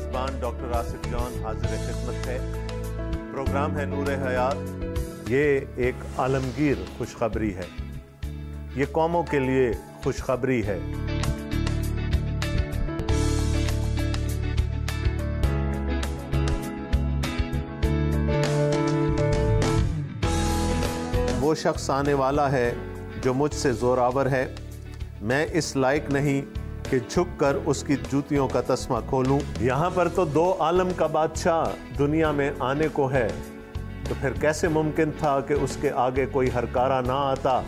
میزبان ڈاکٹر آصف جان حاضر خدمت ہے۔ پروگرام ہے نور حیات۔ یہ ایک عالمگیر خوشخبری ہے، یہ قوموں کے لیے خوشخبری ہے۔ وہ شخص آنے والا ہے جو مجھ سے زوراور ہے، میں اس لائق نہیں کہ جھک کر اس کی جوتیوں کا تسمہ کھولوں۔ یہاں پر تو دو عالم کا بادشاہ دنیا میں آنے کو ہے، تو پھر کیسے ممکن تھا کہ اس کے آگے کوئی ہرکارا نہ آتا؟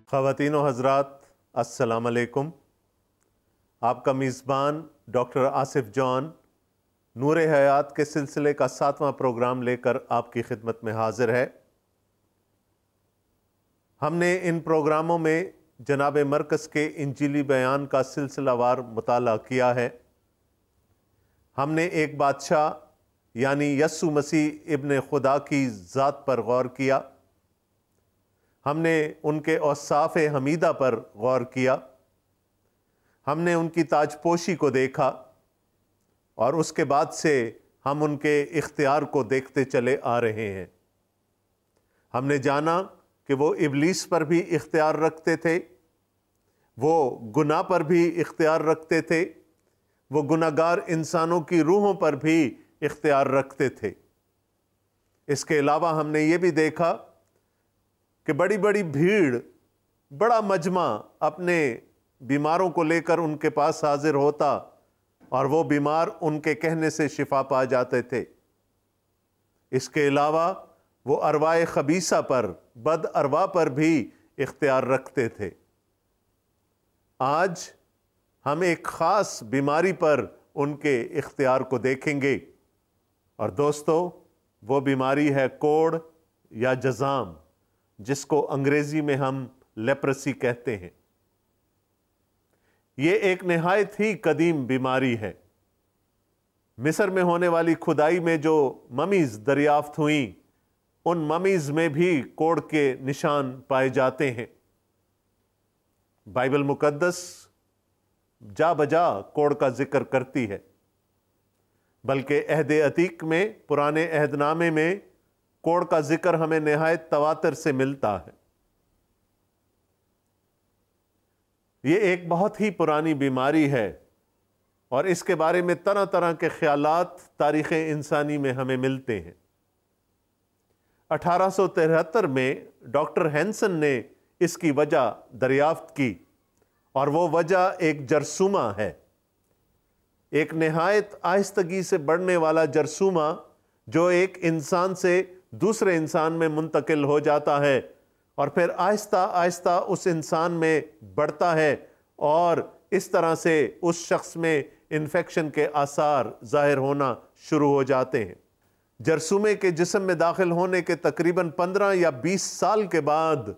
خواتین و حضرات، السلام علیکم۔ آپ کا میزبان ڈاکٹر آصف جان نور حیات کے سلسلے کا 7واں پروگرام لے کر آپ کی خدمت میں حاضر ہے۔ ہم نے ان پروگراموں میں جناب مرکز کے انجیلی بیان کا سلسلہ وار مطالعہ کیا ہے۔ ہم نے ایک بادشاہ یعنی یسوع مسیح ابن خدا کی ذات پر غور کیا، ہم نے ان کے اوصاف حمیدہ پر غور کیا، ہم نے ان کی تاج پوشی کو دیکھا، اور اس کے بعد سے ہم ان کے اختیار کو دیکھتے چلے آ رہے ہیں۔ ہم نے جانا کہ وہ ابلیس پر بھی اختیار رکھتے تھے، وہ گناہ پر بھی اختیار رکھتے تھے، وہ گناہگار انسانوں کی روحوں پر بھی اختیار رکھتے تھے۔ اس کے علاوہ ہم نے یہ بھی دیکھا کہ بڑی بڑی بھیڑ، بڑا مجمع اپنے بیماروں کو لے کر ان کے پاس حاضر ہوتا، اور وہ بیمار ان کے کہنے سے شفا پا جاتے تھے۔ اس کے علاوہ وہ ارواح خبیثہ پر، بد ارواح پر بھی اختیار رکھتے تھے۔ آج ہم ایک خاص بیماری پر ان کے اختیار کو دیکھیں گے، اور دوستو، وہ بیماری ہے کوڑ یا جذام، جس کو انگریزی میں ہم لیپرسی کہتے ہیں۔ یہ ایک نہایت ہی قدیم بیماری ہے۔ مصر میں ہونے والی کھدائی میں جو ممیز دریافت ہوئیں، ان ممیز میں بھی کوڑ کے نشان پائے جاتے ہیں۔ بائبل مقدس جا بجا کوڑ کا ذکر کرتی ہے، بلکہ عہد عتیق میں، پرانے عہد نامے میں کوڑ کا ذکر ہمیں نہایت تواتر سے ملتا ہے۔ یہ ایک بہت ہی پرانی بیماری ہے، اور اس کے بارے میں طرح طرح کے خیالات تاریخ انسانی میں ہمیں ملتے ہیں۔ 1873 میں ڈاکٹر ہینسن نے اس کی وجہ دریافت کی، اور وہ وجہ ایک جرثومہ ہے، ایک نہایت آہستگی سے بڑھنے والا جرثومہ جو ایک انسان سے دوسرے انسان میں منتقل ہو جاتا ہے، اور پھر آہستہ آہستہ اس انسان میں بڑھتا ہے، اور اس طرح سے اس شخص میں انفیکشن کے آثار ظاہر ہونا شروع ہو جاتے ہیں۔ جرثومے کے جسم میں داخل ہونے کے تقریباً 15 یا 20 سال کے بعد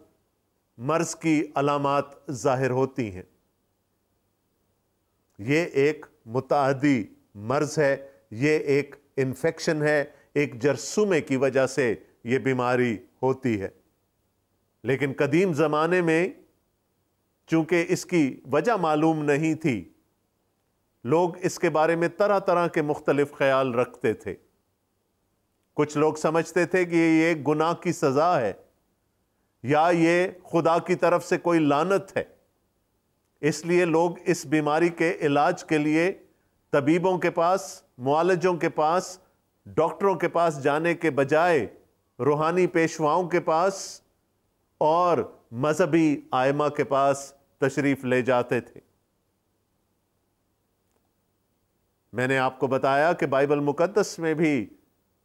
مرض کی علامات ظاہر ہوتی ہیں۔ یہ ایک متعدی مرض ہے، یہ ایک انفیکشن ہے، ایک جرثومے کی وجہ سے یہ بیماری ہوتی ہے۔ لیکن قدیم زمانے میں چونکہ اس کی وجہ معلوم نہیں تھی، لوگ اس کے بارے میں طرح طرح کے مختلف خیال رکھتے تھے۔ کچھ لوگ سمجھتے تھے کہ یہ گناہ کی سزا ہے، یا یہ خدا کی طرف سے کوئی لعنت ہے، اس لیے لوگ اس بیماری کے علاج کے لیے طبیبوں کے پاس، معالجوں کے پاس، ڈاکٹروں کے پاس جانے کے بجائے روحانی پیشواؤں کے پاس اور مذہبی ائمہ کے پاس تشریف لے جاتے تھے۔ میں نے آپ کو بتایا کہ بائبل مقدس میں بھی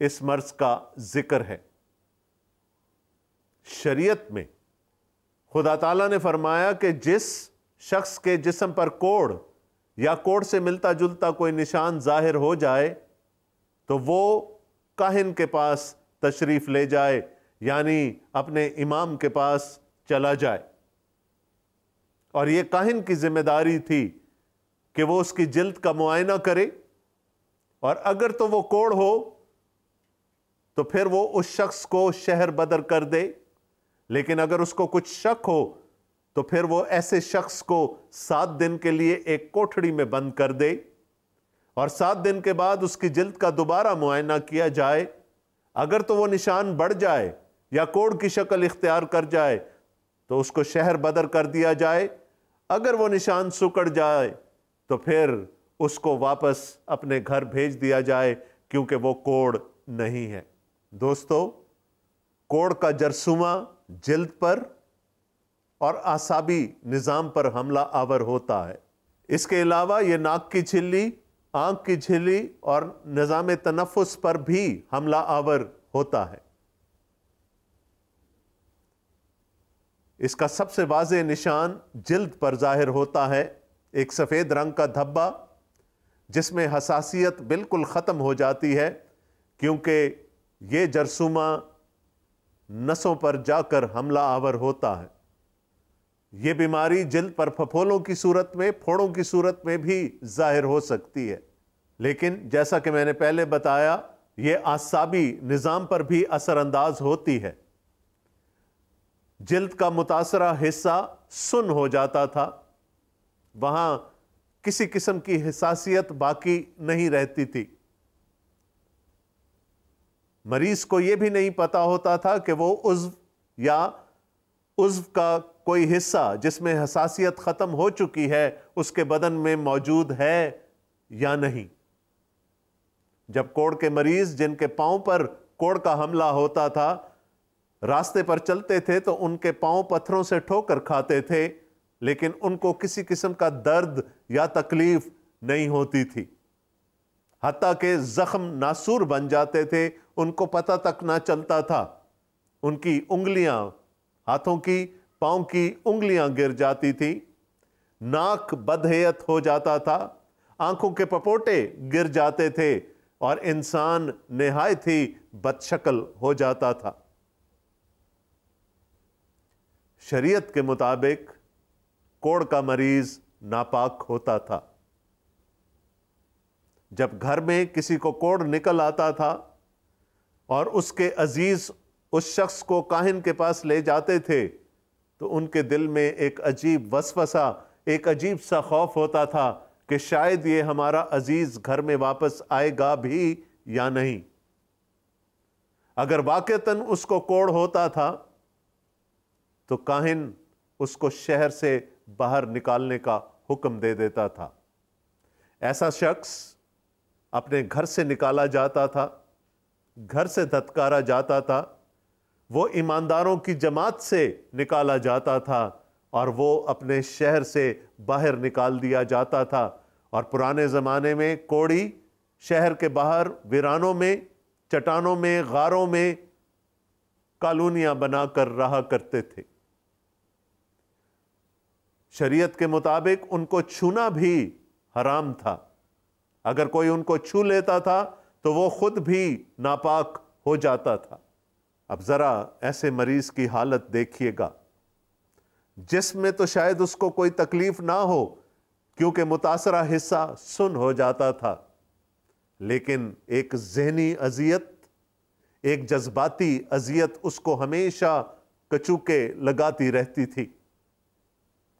اس مرض کا ذکر ہے۔ شریعت میں خدا تعالیٰ نے فرمایا کہ جس شخص کے جسم پر کوڑ یا کوڑ سے ملتا جلتا کوئی نشان ظاہر ہو جائے تو وہ کاہن کے پاس تشریف لے جائے، یعنی اپنے امام کے پاس چلا جائے۔ اور یہ کاہن کی ذمہ داری تھی کہ وہ اس کی جلد کا معائنہ کرے، اور اگر تو وہ کوڑ ہو تو پھر وہ اس شخص کو شہر بدر کر دے، لیکن اگر اس کو کچھ شک ہو تو پھر وہ ایسے شخص کو 7 دن کے لیے ایک کوٹھڑی میں بند کر دے، اور 7 دن کے بعد اس کی جلد کا دوبارہ معائنہ کیا جائے۔ اگر تو وہ نشان بڑھ جائے یا کوڑ کی شکل اختیار کر جائے تو اس کو شہر بدر کر دیا جائے۔ اگر وہ نشان سکڑ جائے تو پھر اس کو واپس اپنے گھر بھیج دیا جائے، کیونکہ وہ کوڑ نہیں ہے۔ دوستو، کوڑ کا جرثومہ جلد پر اور اعصابی نظام پر حملہ آور ہوتا ہے۔ اس کے علاوہ یہ ناک کی جھلی، آنکھ کی جھلی اور نظام تنفس پر بھی حملہ آور ہوتا ہے۔ اس کا سب سے واضح نشان جلد پر ظاہر ہوتا ہے، ایک سفید رنگ کا دھبا جس میں حساسیت بالکل ختم ہو جاتی ہے، کیونکہ یہ جرثومہ نسوں پر جا کر حملہ آور ہوتا ہے۔ یہ بیماری جلد پر پھپھولوں کی صورت میں، پھوڑوں کی صورت میں بھی ظاہر ہو سکتی ہے، لیکن جیسا کہ میں نے پہلے بتایا، یہ اعصابی نظام پر بھی اثر انداز ہوتی ہے۔ جلد کا متاثرہ حصہ سن ہو جاتا تھا، وہاں کسی قسم کی حساسیت باقی نہیں رہتی تھی۔ مریض کو یہ بھی نہیں پتا ہوتا تھا کہ وہ عضو یا عضو کا کوئی حصہ جس میں حساسیت ختم ہو چکی ہے اس کے بدن میں موجود ہے یا نہیں۔ جب کوڑ کے مریض جن کے پاؤں پر کوڑ کا حملہ ہوتا تھا راستے پر چلتے تھے تو ان کے پاؤں پتھروں سے ٹھوکر کھاتے تھے، لیکن ان کو کسی قسم کا درد یا تکلیف نہیں ہوتی تھی، حتیٰ کہ زخم ناسور بن جاتے تھے، ان کو پتہ تک نہ چلتا تھا۔ ان کی انگلیاں، ہاتھوں کی، پاؤں کی انگلیاں گر جاتی تھی، ناک بدہیت ہو جاتا تھا، آنکھوں کے پپوٹے گر جاتے تھے، اور انسان نہایت ہی بد شکل ہو جاتا تھا۔ شریعت کے مطابق کوڑ کا مریض ناپاک ہوتا تھا۔ جب گھر میں کسی کو کوڑ نکل آتا تھا اور اس کے عزیز اس شخص کو کاہن کے پاس لے جاتے تھے تو ان کے دل میں ایک عجیب وسوسہ، ایک عجیب سا خوف ہوتا تھا کہ شاید یہ ہمارا عزیز گھر میں واپس آئے گا بھی یا نہیں۔ اگر واقعتاً اس کو کوڑ ہوتا تھا تو کاہن اس کو شہر سے باہر نکالنے کا حکم دے دیتا تھا۔ ایسا شخص اپنے گھر سے نکالا جاتا تھا، گھر سے دھتکارا جاتا تھا، وہ ایمانداروں کی جماعت سے نکالا جاتا تھا اور وہ اپنے شہر سے باہر نکال دیا جاتا تھا۔ اور پرانے زمانے میں کوڑی شہر کے باہر ویرانوں میں، چٹانوں میں، غاروں میں کالونیاں بنا کر رہا کرتے تھے۔ شریعت کے مطابق ان کو چھونا بھی حرام تھا۔ اگر کوئی ان کو چھو لیتا تھا تو وہ خود بھی ناپاک ہو جاتا تھا۔ اب ذرا ایسے مریض کی حالت دیکھیے گا، جسم میں تو شاید اس کو کوئی تکلیف نہ ہو کیونکہ متاثرہ حصہ سن ہو جاتا تھا، لیکن ایک ذہنی اذیت، ایک جذباتی اذیت اس کو ہمیشہ کچوکے لگاتی رہتی تھی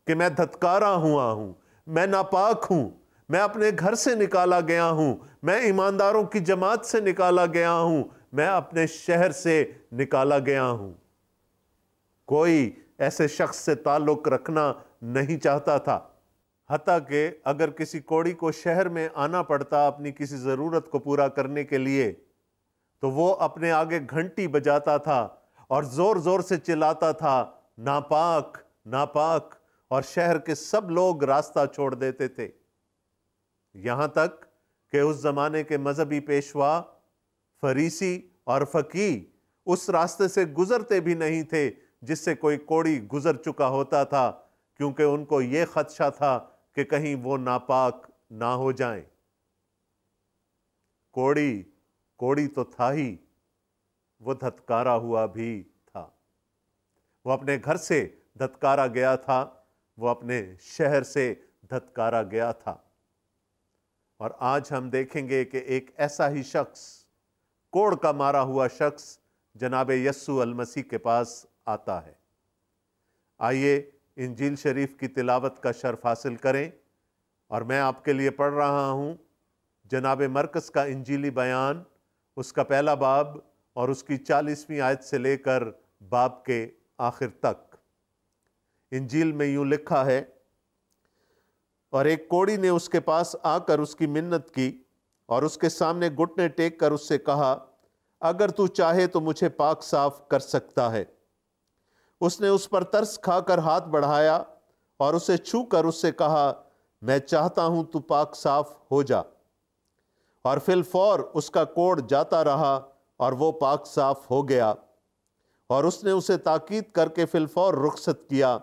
کہ میں دھتکارا ہوا ہوں، میں ناپاک ہوں، میں اپنے گھر سے نکالا گیا ہوں، میں ایمانداروں کی جماعت سے نکالا گیا ہوں، میں اپنے شہر سے نکالا گیا ہوں۔ کوئی ایسے شخص سے تعلق رکھنا نہیں چاہتا تھا، حتیٰ کہ اگر کسی کوڑی کو شہر میں آنا پڑتا اپنی کسی ضرورت کو پورا کرنے کے لیے تو وہ اپنے آگے گھنٹی بجاتا تھا اور زور زور سے چلاتا تھا، ناپاک، ناپاک، اور شہر کے سب لوگ راستہ چھوڑ دیتے تھے۔ یہاں تک کہ اس زمانے کے مذہبی پیشوا، فریسی اور فقیہ اس راستے سے گزرتے بھی نہیں تھے جس سے کوئی کوڑی گزر چکا ہوتا تھا، کیونکہ ان کو یہ خدشہ تھا کہ کہیں وہ ناپاک نہ ہو جائیں۔ کوڑی تو تھا ہی، وہ دھتکارا ہوا بھی تھا۔ وہ اپنے گھر سے دھتکارا گیا تھا، وہ اپنے شہر سے دھتکارا گیا تھا۔ اور آج ہم دیکھیں گے کہ ایک ایسا ہی شخص کوڑ کا مارا ہوا شخص جناب یسوع المسیح کے پاس آتا ہے۔ آئیے انجیل شریف کی تلاوت کا شرف حاصل کریں، اور میں آپ کے لیے پڑھ رہا ہوں جناب مرقس کا انجیلی بیان، اس کا پہلا باب اور اس کی 40ویں آیت سے لے کر باب کے آخر تک۔ انجیل میں یوں لکھا ہے، اور ایک کوڑی نے اس کے پاس آ کر اس کی منت کی اور اس کے سامنے گھٹنے ٹیک کر اس سے کہا، اگر تو چاہے تو مجھے پاک صاف کر سکتا ہے۔ اس نے اس پر ترس کھا کر ہاتھ بڑھایا اور اسے چھو کر اس سے کہا، میں چاہتا ہوں تو پاک صاف ہو جا۔ اور فی الفور اس کا کوڑ جاتا رہا اور وہ پاک صاف ہو گیا۔ اور اس نے اسے تاکید کر کے فی الفور رخصت کیا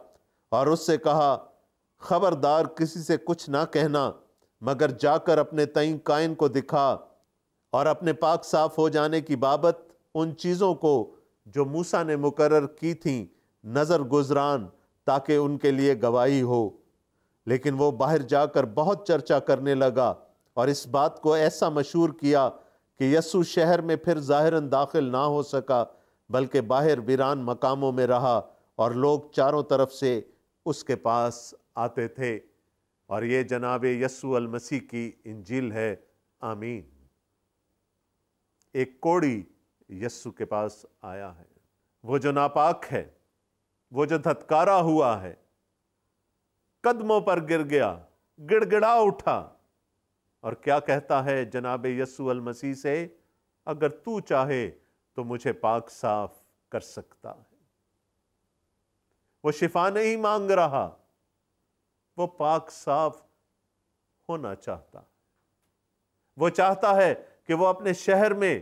اور اس سے کہا، خبردار کسی سے کچھ نہ کہنا، مگر جا کر اپنے تئیں کائن کو دکھا اور اپنے پاک صاف ہو جانے کی بابت ان چیزوں کو جو موسیٰ نے مقرر کی تھیں نظر گزران، تاکہ ان کے لیے گواہی ہو۔ لیکن وہ باہر جا کر بہت چرچا کرنے لگا اور اس بات کو ایسا مشہور کیا کہ یسوع شہر میں پھر ظاہراً داخل نہ ہو سکا، بلکہ باہر ویران مقاموں میں رہا، اور لوگ چاروں طرف سے اس کے پاس آتے تھے۔ اور یہ جناب یسوع المسیح کی انجیل ہے۔ آمین۔ ایک کوڑی یسوع کے پاس آیا ہے، وہ جو ناپاک ہے، وہ جو دھتکارا ہوا ہے، قدموں پر گر گیا، گڑ گڑا اٹھا، اور کیا کہتا ہے جناب یسوع المسیح سے، اگر تو چاہے تو مجھے پاک صاف کر سکتا ہے۔ وہ شفا نہیں مانگ رہا، وہ پاک صاف ہونا چاہتا۔ وہ چاہتا ہے کہ وہ اپنے شہر میں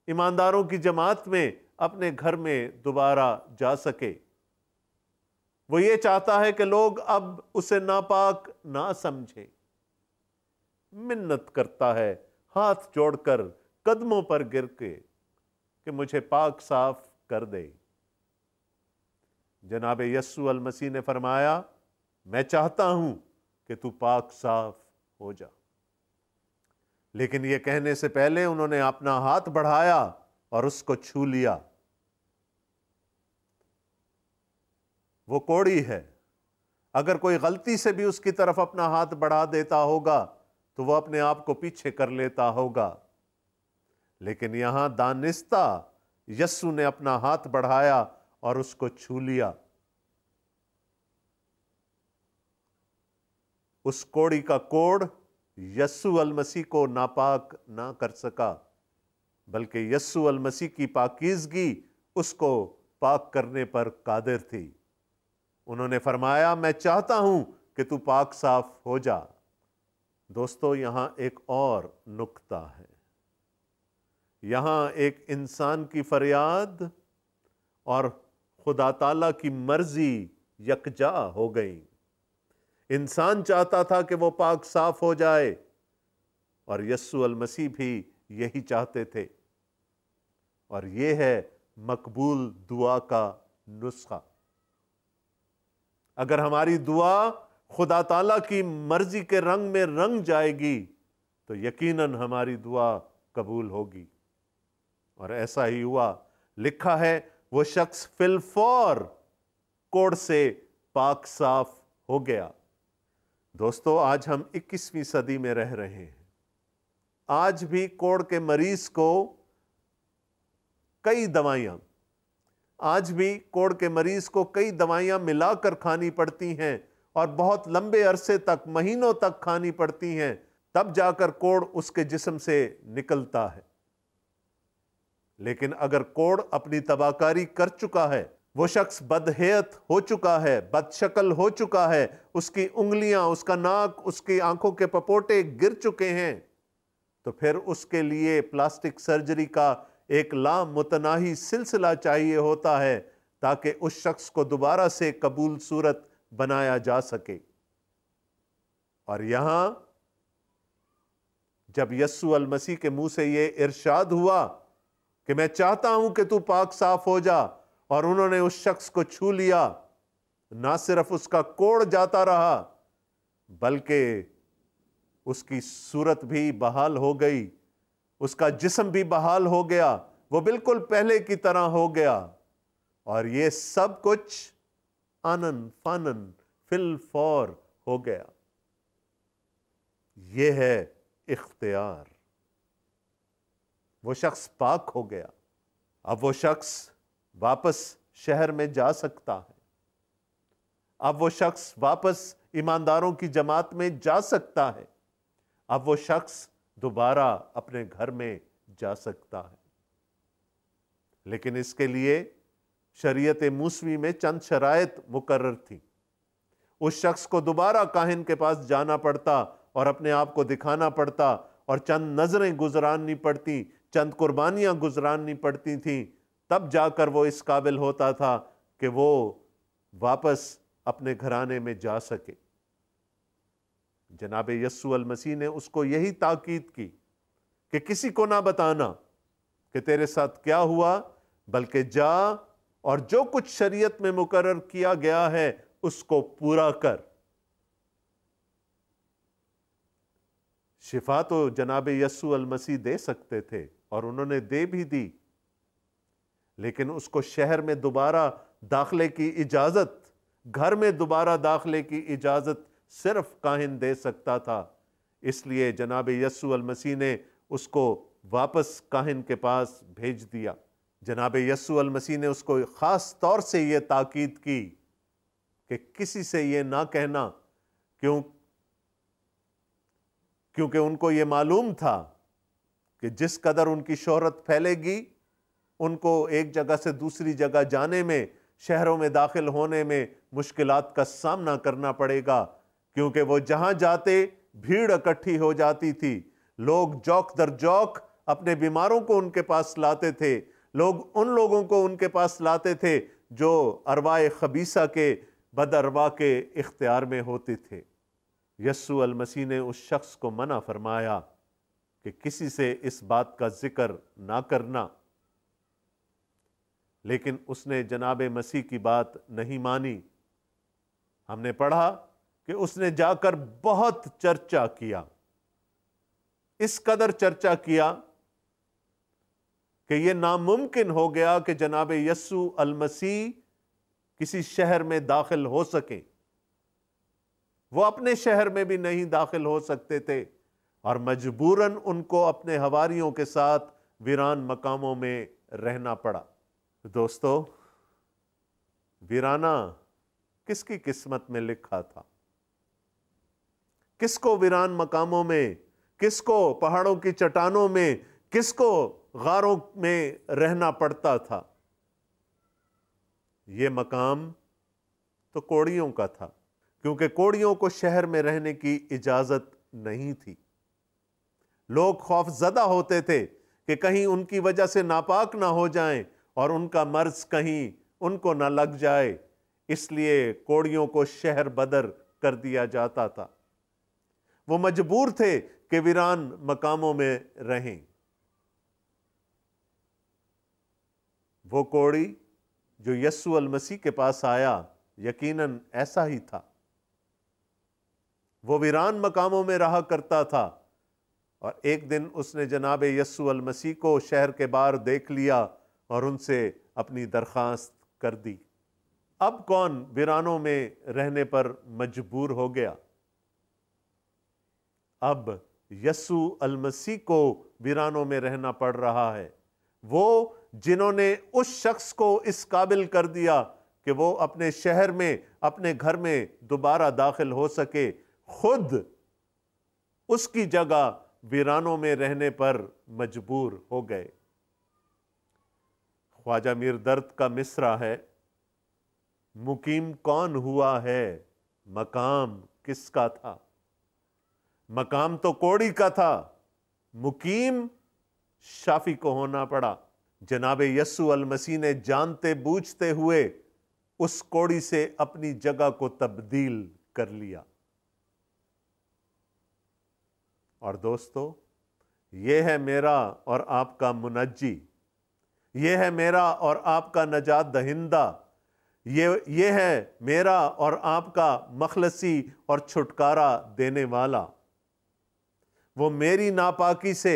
ایمانداروں کی جماعت میں اپنے گھر میں دوبارہ جا سکے۔ وہ یہ چاہتا ہے کہ لوگ اب اسے ناپاک نہ سمجھیں۔ منت کرتا ہے ہاتھ جوڑ کر، قدموں پر گر کے، کہ مجھے پاک صاف کر دے۔ جناب یسوع المسیح نے فرمایا، میں چاہتا ہوں کہ تو پاک صاف ہو جا۔ لیکن یہ کہنے سے پہلے انہوں نے اپنا ہاتھ بڑھایا اور اس کو چھو لیا۔ وہ کوڑی ہے، اگر کوئی غلطی سے بھی اس کی طرف اپنا ہاتھ بڑھا دیتا ہوگا تو وہ اپنے آپ کو پیچھے کر لیتا ہوگا، لیکن یہاں دانستہ یسوع نے اپنا ہاتھ بڑھایا اور اس کو چھو لیا۔ اس کوڑی کا کوڑ یسوع المسیح کو ناپاک نہ کر سکا، بلکہ یسوع المسیح کی پاکیزگی اس کو پاک کرنے پر قادر تھی۔ انہوں نے فرمایا، میں چاہتا ہوں کہ تو پاک صاف ہو جا۔ دوستو، یہاں ایک اور نکتہ ہے۔ یہاں ایک انسان کی فریاد اور خدا تعالیٰ کی مرضی یکجا ہو گئی۔ انسان چاہتا تھا کہ وہ پاک صاف ہو جائے، اور یسوع المسیح بھی یہی چاہتے تھے۔ اور یہ ہے مقبول دعا کا نسخہ۔ اگر ہماری دعا خدا تعالیٰ کی مرضی کے رنگ میں رنگ جائے گی تو یقیناً ہماری دعا قبول ہوگی، اور ایسا ہی ہوا۔ لکھا ہے، وہ شخص فی الفور کوڑ سے پاک صاف ہو گیا۔ دوستو، آج ہم 21ویں صدی میں رہ رہے ہیں۔ آج بھی کوڑ کے مریض کو کئی دوائیاں ملا کر کھانی پڑتی ہیں، اور بہت لمبے عرصے تک، مہینوں تک کھانی پڑتی ہیں، تب جا کر کوڑ اس کے جسم سے نکلتا ہے۔ لیکن اگر کوڑ اپنی تباہکاری کر چکا ہے، وہ شخص بدہیت ہو چکا ہے، بد شکل ہو چکا ہے، اس کی انگلیاں، اس کا ناک، اس کی آنکھوں کے پپوٹے گر چکے ہیں، تو پھر اس کے لیے پلاسٹک سرجری کا ایک لامتناہی سلسلہ چاہیے ہوتا ہے، تاکہ اس شخص کو دوبارہ سے قبول صورت بنایا جا سکے۔ اور یہاں جب یسوع المسیح کے منہ سے یہ ارشاد ہوا کہ میں چاہتا ہوں کہ تو پاک صاف ہو جا، اور انہوں نے اس شخص کو چھو لیا، نہ صرف اس کا کوڑ جاتا رہا بلکہ اس کی صورت بھی بحال ہو گئی، اس کا جسم بھی بحال ہو گیا، وہ بالکل پہلے کی طرح ہو گیا، اور یہ سب کچھ آنن فانن فی الفور ہو گیا۔ یہ ہے اختیار۔ وہ شخص پاک ہو گیا۔ اب وہ شخص واپس شہر میں جا سکتا ہے۔ اب وہ شخص واپس ایمانداروں کی جماعت میں جا سکتا ہے۔ اب وہ شخص دوبارہ اپنے گھر میں جا سکتا ہے۔ لیکن اس کے لیے شریعت موسوی میں چند شرائط مقرر تھی۔ اس شخص کو دوبارہ کاہن کے پاس جانا پڑتا اور اپنے آپ کو دکھانا پڑتا، اور چند نظریں گزرانی پڑتی، چند قربانیاں گزرانی پڑتی تھیں، تب جا کر وہ اس قابل ہوتا تھا کہ وہ واپس اپنے گھرانے میں جا سکے۔ جناب یسوع المسیح نے اس کو یہی تاکید کی کہ کسی کو نہ بتانا کہ تیرے ساتھ کیا ہوا، بلکہ جا اور جو کچھ شریعت میں مقرر کیا گیا ہے اس کو پورا کر۔ شفا تو جناب یسوع المسیح دے سکتے تھے، اور انہوں نے دے بھی دی، لیکن اس کو شہر میں دوبارہ داخلے کی اجازت، گھر میں دوبارہ داخلے کی اجازت صرف کاہن دے سکتا تھا۔ اس لیے جناب یسوع المسیح نے اس کو واپس کاہن کے پاس بھیج دیا۔ جناب یسوع المسیح نے اس کو خاص طور سے یہ تاکید کی کہ کسی سے یہ نہ کہنا، کیونکہ ان کو یہ معلوم تھا کہ جس قدر ان کی شہرت پھیلے گی، ان کو ایک جگہ سے دوسری جگہ جانے میں، شہروں میں داخل ہونے میں مشکلات کا سامنا کرنا پڑے گا، کیونکہ وہ جہاں جاتے بھیڑ اکٹھی ہو جاتی تھی۔ لوگ جوک در جوک اپنے بیماروں کو ان کے پاس لاتے تھے، لوگ ان لوگوں کو ان کے پاس لاتے تھے جو ارواح خبیثہ کے، بد ارواح کے اختیار میں ہوتے تھے۔ یسوع المسیح نے اس شخص کو منع فرمایا کہ کسی سے اس بات کا ذکر نہ کرنا، لیکن اس نے جناب مسیح کی بات نہیں مانی۔ ہم نے پڑھا کہ اس نے جا کر بہت چرچا کیا، اس قدر چرچا کیا کہ یہ ناممکن ہو گیا کہ جناب یسوع المسیح کسی شہر میں داخل ہو سکیں۔ وہ اپنے شہر میں بھی نہیں داخل ہو سکتے تھے، اور مجبوراً ان کو اپنے حواریوں کے ساتھ ویران مقاموں میں رہنا پڑا۔ دوستو، ویرانہ کس کی قسمت میں لکھا تھا؟ کس کو ویران مقاموں میں، کس کو پہاڑوں کی چٹانوں میں، کس کو غاروں میں رہنا پڑتا تھا؟ یہ مقام تو کوڑیوں کا تھا، کیونکہ کوڑیوں کو شہر میں رہنے کی اجازت نہیں تھی۔ لوگ خوف زدہ ہوتے تھے کہ کہیں ان کی وجہ سے ناپاک نہ ہو جائیں اور ان کا مرض کہیں ان کو نہ لگ جائے، اس لیے کوڑیوں کو شہر بدر کر دیا جاتا تھا۔ وہ مجبور تھے کہ ویران مقاموں میں رہیں۔ وہ کوڑی جو یسوع المسیح کے پاس آیا یقیناً ایسا ہی تھا۔ وہ ویران مقاموں میں رہا کرتا تھا، اور ایک دن اس نے جناب یسوع المسیح کو شہر کے باہر دیکھ لیا اور ان سے اپنی درخواست کر دی۔ اب کون ویرانوں میں رہنے پر مجبور ہو گیا؟ اب یسوع المسیح کو ویرانوں میں رہنا پڑ رہا ہے۔ وہ جنہوں نے اس شخص کو اس قابل کر دیا کہ وہ اپنے شہر میں، اپنے گھر میں دوبارہ داخل ہو سکے، خود اس کی جگہ ویرانوں میں رہنے پر مجبور ہو گئے۔ خواجہ میر درد کا مصرع ہے: مقیم کون ہوا ہے، مقام کس کا تھا؟ مقام تو کوڑی کا تھا، مقیم شافی کو ہونا پڑا۔ جناب یسوع المسیح نے جانتے بوجھتے ہوئے اس کوڑی سے اپنی جگہ کو تبدیل کر لیا۔ اور دوستو، یہ ہے میرا اور آپ کا منجی، یہ ہے میرا اور آپ کا نجات دہندہ، یہ ہے میرا اور آپ کا مخلصی اور چھٹکارا دینے والا۔ وہ میری ناپاکی سے،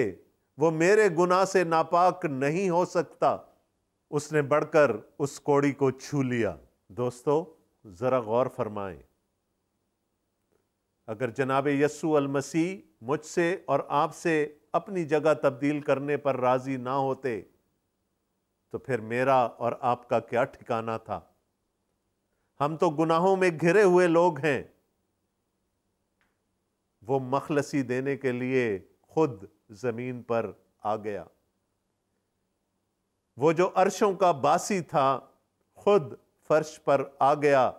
وہ میرے گناہ سے ناپاک نہیں ہو سکتا۔ اس نے بڑھ کر اس کوڑی کو چھو لیا۔ دوستو ذرا غور فرمائیں، اگر جناب یسوع المسیح مجھ سے اور آپ سے اپنی جگہ تبدیل کرنے پر راضی نہ ہوتے تو پھر میرا اور آپ کا کیا ٹھکانہ تھا؟ ہم تو گناہوں میں گھرے ہوئے لوگ ہیں۔ وہ مخلصی دینے کے لیے خود زمین پر آ گیا۔ وہ جو عرشوں کا باسی تھا خود فرش پر آ گیا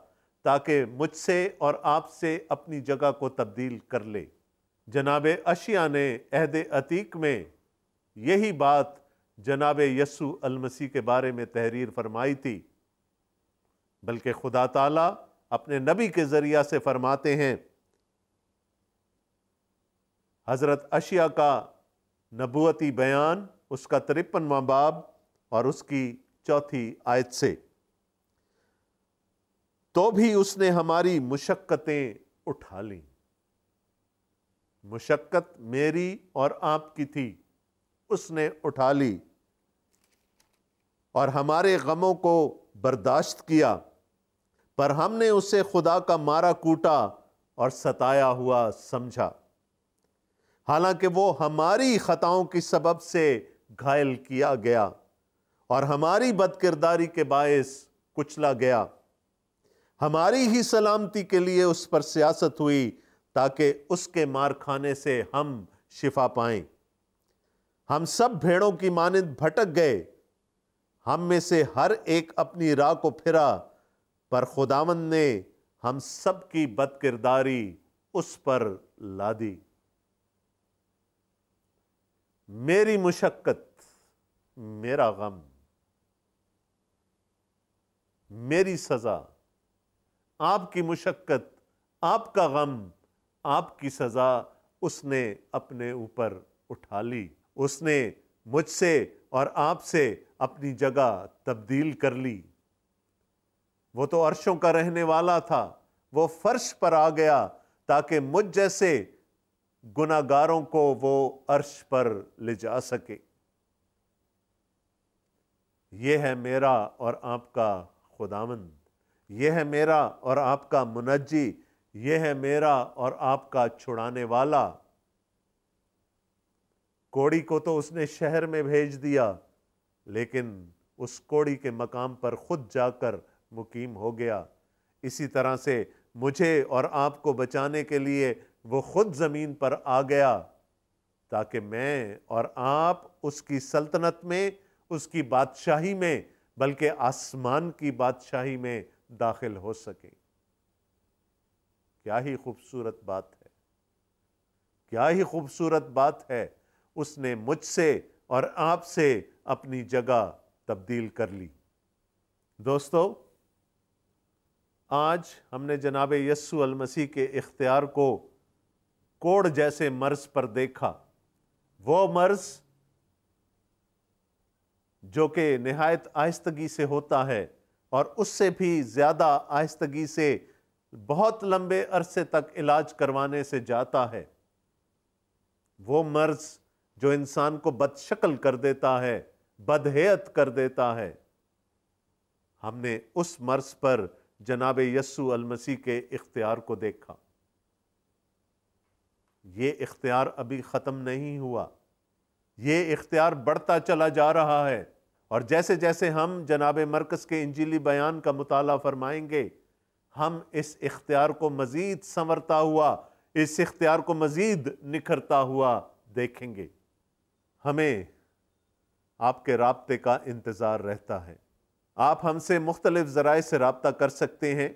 تاکہ مجھ سے اور آپ سے اپنی جگہ کو تبدیل کر لے۔ جناب اشعیا نے عہد عتیق میں یہی بات جناب یسوع المسیح کے بارے میں تحریر فرمائی تھی، بلکہ خدا تعالیٰ اپنے نبی کے ذریعہ سے فرماتے ہیں۔ حضرت اشعیا کا نبوتی بیان، اس کا 53واں باب اور اس کی 4 آیت سے، تو بھی اس نے ہماری مشقتیں اٹھا لیں۔ مشقت میری اور آپ کی تھی، اس نے اٹھا لی اور ہمارے غموں کو برداشت کیا، پر ہم نے اسے خدا کا مارا کوٹا اور ستایا ہوا سمجھا، حالانکہ وہ ہماری خطاؤں کی سبب سے گھائل کیا گیا اور ہماری بد کرداری کے باعث کچلا گیا۔ ہماری ہی سلامتی کے لیے اس پر سیاست ہوئی تاکہ اس کے مار کھانے سے ہم شفا پائیں۔ ہم سب بھیڑوں کی مانند بھٹک گئے، ہم میں سے ہر ایک اپنی راہ کو پھرا، پر خداوند نے ہم سب کی بد کرداری اس پر لادی۔ میری مشقت، میرا غم، میری سزا، آپ کی مشقت، آپ کا غم، آپ کی سزا اس نے اپنے اوپر اٹھا لی۔ اس نے مجھ سے اور آپ سے اپنی جگہ تبدیل کر لی۔ وہ تو عرشوں کا رہنے والا تھا، وہ فرش پر آ گیا تاکہ مجھ جیسے گناہ گاروں کو وہ عرش پر لے جا سکے۔ یہ ہے میرا اور آپ کا خداوند، یہ ہے میرا اور آپ کا منجی، یہ ہے میرا اور آپ کا چھڑانے والا۔ کوڑی کو تو اس نے شہر میں بھیج دیا، لیکن اس کوڑی کے مقام پر خود جا کر مقیم ہو گیا۔ اسی طرح سے مجھے اور آپ کو بچانے کے لیے وہ خود زمین پر آ گیا تاکہ میں اور آپ اس کی سلطنت میں، اس کی بادشاہی میں، بلکہ آسمان کی بادشاہی میں داخل ہو سکیں۔ کیا ہی خوبصورت بات ہے، کیا ہی خوبصورت بات ہے۔ اس نے مجھ سے اور آپ سے اپنی جگہ تبدیل کر لی۔ دوستو، آج ہم نے جناب یسوع المسیح کے اختیار کو کوڑ جیسے مرض پر دیکھا۔ وہ مرض جو کہ نہایت آہستگی سے ہوتا ہے اور اس سے بھی زیادہ آہستگی سے بہت لمبے عرصے تک علاج کروانے سے جاتا ہے۔ وہ مرض جو انسان کو بد شکل کر دیتا ہے، بدہیئت کر دیتا ہے۔ ہم نے اس مرض پر جناب یسوع المسیح کے اختیار کو دیکھا۔ یہ اختیار ابھی ختم نہیں ہوا، یہ اختیار بڑھتا چلا جا رہا ہے، اور جیسے جیسے ہم جناب مرقس کے انجیلی بیان کا مطالعہ فرمائیں گے، ہم اس اختیار کو مزید سنورتا ہوا، اس اختیار کو مزید نکھرتا ہوا دیکھیں گے۔ ہمیں آپ کے رابطے کا انتظار رہتا ہے۔ آپ ہم سے مختلف ذرائع سے رابطہ کر سکتے ہیں۔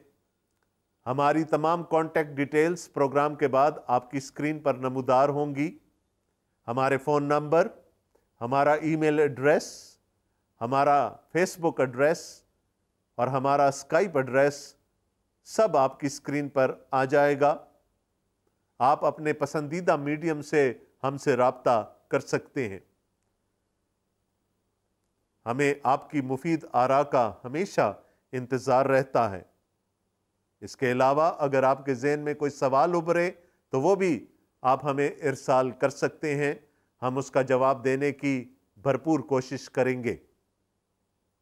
ہماری تمام کانٹیکٹ ڈیٹیلز پروگرام کے بعد آپ کی اسکرین پر نمودار ہوں گی۔ ہمارے فون نمبر، ہمارا ای میل ایڈریس، ہمارا فیس بک ایڈریس اور ہمارا اسکائپ ایڈریس سب آپ کی اسکرین پر آ جائے گا۔ آپ اپنے پسندیدہ میڈیم سے ہم سے رابطہ کر سکتے ہیں۔ ہمیں آپ کی مفید آراء کا ہمیشہ انتظار رہتا ہے۔ اس کے علاوہ اگر آپ کے ذہن میں کوئی سوال ابھرے تو وہ بھی آپ ہمیں ارسال کر سکتے ہیں۔ ہم اس کا جواب دینے کی بھرپور کوشش کریں گے۔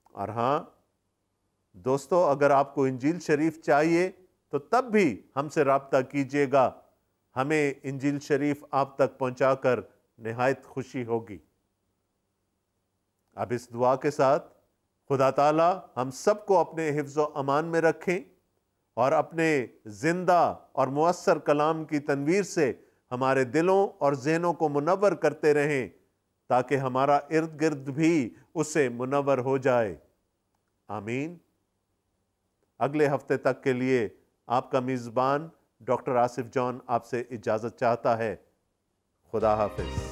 اور ہاں دوستو، اگر آپ کو انجیل شریف چاہیے تو تب بھی ہم سے رابطہ کیجیے گا، ہمیں انجیل شریف آپ تک پہنچا کر نہایت خوشی ہوگی۔ اب اس دعا کے ساتھ خدا تعالی ہم سب کو اپنے حفظ و امان میں رکھیں اور اپنے زندہ اور مؤثر کلام کی تنویر سے ہمارے دلوں اور ذہنوں کو منور کرتے رہیں تاکہ ہمارا ارد گرد بھی اس سے منور ہو جائے۔ آمین۔ اگلے ہفتے تک کے لیے آپ کا میزبان ڈاکٹر آصف جان آپ سے اجازت چاہتا ہے۔ خدا حافظ۔